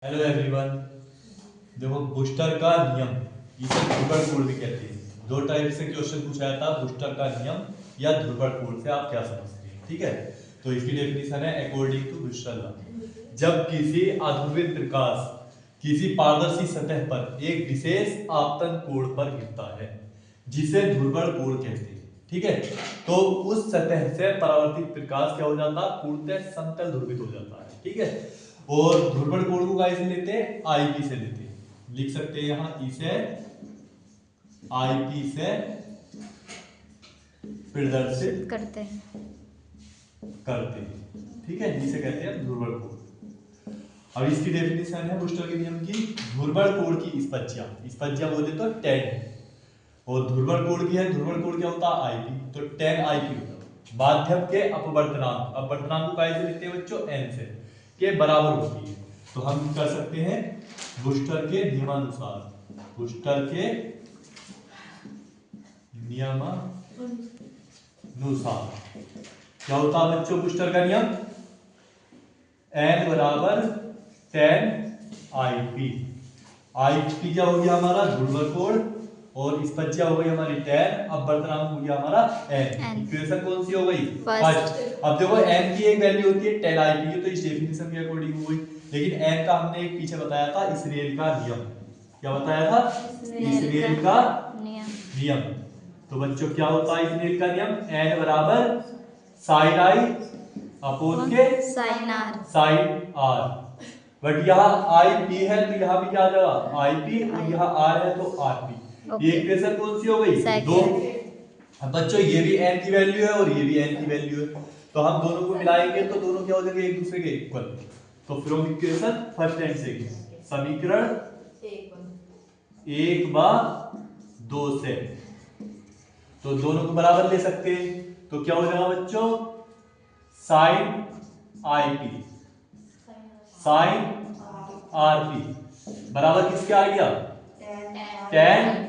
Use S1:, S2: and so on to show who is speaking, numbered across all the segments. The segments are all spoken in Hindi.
S1: Hello everyone. देखो बूस्टर का नियम, इसे ध्रुवण कोण भी कहते हैं। दो टाइप से क्वेश्चन पूछा जाता है, बूस्टर का नियम या ध्रुवण कोण से आप क्या समझते हैं। ठीक है, तो इसकी डेफिनेशन है अकॉर्डिंग टू बूस्टर लॉ, जब किसी आध्रुवित प्रकाश किसी पारदर्शी सतह पर एक विशेष आपतन कोण पर गिरता है जिसे ध्रुवण कोण कहते हैं। ठीक है, तो उस सतह से परावर्तित प्रकाश क्या हो जाता है, पूर्णतः समतल ध्रुवित हो जाता है। ठीक है, और ध्रुवण कोण को कैसे लेते हैं, आईपी से लेते हैं। लिख सकते हैं यहां इसे आईपी से प्रदर्शित करते हैं। ठीक है, जिसे कहते हैं ध्रुवण कोण। अब इसकी डेफिनेशन है बूस्टर के नियम की, ध्रुवण कोण की स्पज्या बोले तो tan, और ध्रुवण कोण की है, ध्रुवण कोण क्या होता है आईपी, तो tan आईपी होता है। माध्यम के अपवर्तनांक, अपवर्तनांक को कैसे लेते हैं बच्चों, n से के बराबर होती है। तो हम कर सकते हैं बूस्टर के नियमानुसार, बूस्टर के नियमानुसार क्या होता है बच्चों बूस्टर का नियम, n बराबर tan आईपी। आईपी क्या हो गया हमारा ध्रुवण कोण, और स्पज्या हो गई हमारी tan, अपवर्तनांक हो गया हमारा n। इक्वेशन कौन सी हो गई, फर्स्ट। अब देखो n की एक वैल्यू होती है tan आईपी, तो इस डेफिनेशन के अकॉर्डिंग हो गई, लेकिन n का हमने एक पीछे बताया था इसरेल का नियम। क्या बताया था, इसरेल का नियम। तो बच्चों क्या होता है इसरेल का नियम, n बराबर साइन आई अपोन के साइन आर। बट यहाँ आई पी है तो यहाँ भी क्या आ जाएगा आई पी, और यहाँ आर है तो आर पी। ये इक्वेशन कौन सी हो गई, दो। अब बच्चों ये भी n की वैल्यू है और ये भी n की वैल्यू है, तो हम दोनों को मिलाएंगे तो दोनों क्या हो जाएंगे एक दूसरे के इक्वल। तो from equation first and second, समीकरण 1 व 2 से, तो दोनों को बराबर ले सकते हैं। तो क्या हो जाएगा बच्चों, साइन आईपी साइन आरपी बराबर किसके आ गया, tan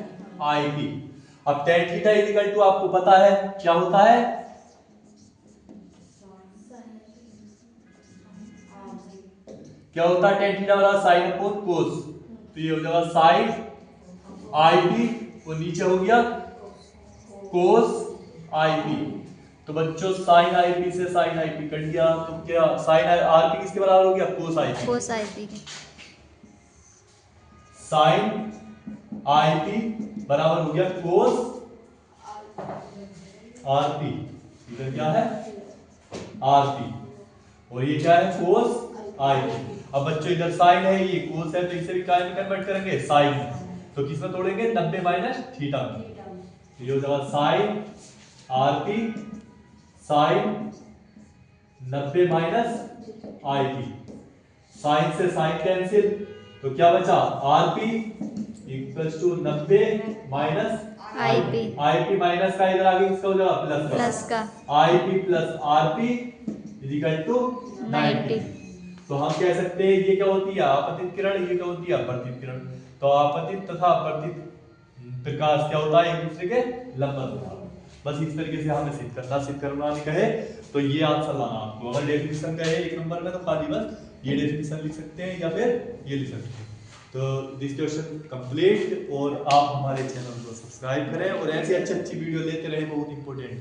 S1: आईपी। अब tan थीटा इक्वल टू आपको पता है क्या होता है, क्या होता है tan थीटा बराबर साइन अपोन कोस, तो ये हो जाएगा साइन आईपी और नीचे हो गया कोस आईपी। तो बच्चों साइन आईपी से साइन आईपी कट गया, तो क्या साइन आरपी किसके बराबर हो गया, कोस आईपी। साइन आईपी बराबर हो गया कोस आरपी, इधर क्या है आरपी और ये क्या है कोस आईपी। अब बच्चों इधर साइन है, ये कोस है, तो इसे भी क्या में कन्वर्ट करेंगे साइन में, तो किसमें तोड़ेंगे 90 माइनस थीटा में, ये हो जाएगा sine RP sine 90 minus IP. Sine से साइन कैंसिल, तो क्या बचा RP equals to 90 minus IP. IP minus का इधर आगे किसका हो जाएगा प्लस का, IP plus RP is equal to 90। तो हम कह सकते हैं ये क्या होती है आपतित किरण, ये क्या होती है अपवर्तित किरण। तो आपतित तथा अपवर्तित प्रकाश क्या होता है एक दूसरे के लंबवत होता है। बस इस तरीके से हमें सिद्ध करना नहीं कहे तो ये आंसर लाना आपको। अगर डेफिनेशन कहे एक नंबर में तो खाली बस ये डेफिनेशन लिख सकते हैं या फिर ये लिख सकते हैं। तो दिस क्वेश्चन कंप्लीट, और आप हमारे चैनल को सब्सक्राइब करें और ऐसी अच्छी वीडियो लेते रहे, बहुत इंपॉर्टेंट है।